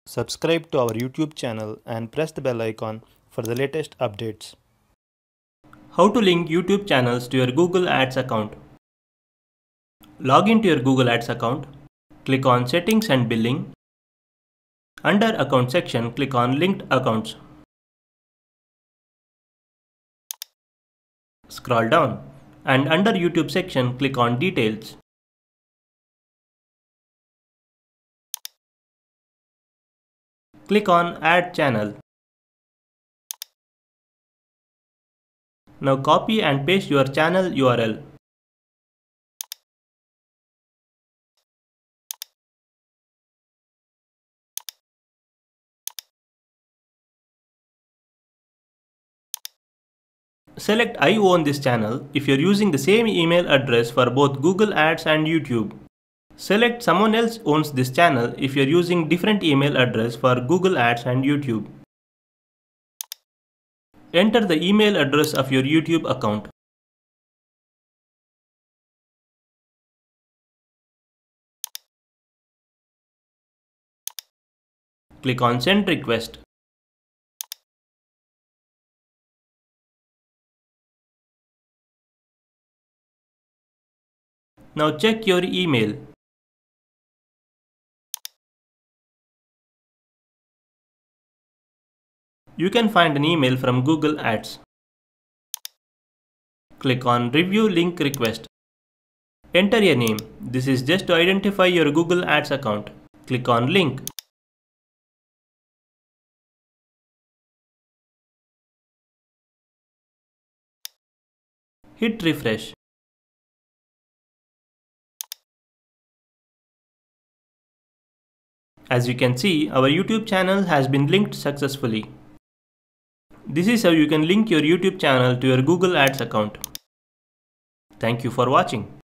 Subscribe to our YouTube channel and press the bell icon for the latest updates. How to link YouTube channels to your Google Ads account. Log into your Google Ads account. Click on Settings and Billing. Under Account section, click on Linked Accounts. Scroll down and under YouTube section, click on Details. Click on Add Channel. Now copy and paste your channel URL. Select I own this channel if you're using the same email address for both Google Ads and YouTube. Select someone else owns this channel if you're using different email address for Google Ads and YouTube. Enter the email address of your YouTube account. Click on Send Request. Now check your email. You can find an email from Google Ads. Click on Review Link Request. Enter your name. This is just to identify your Google Ads account. Click on Link. Hit refresh. As you can see, our YouTube channel has been linked successfully. This is how you can link your YouTube channel to your Google Ads account. Thank you for watching.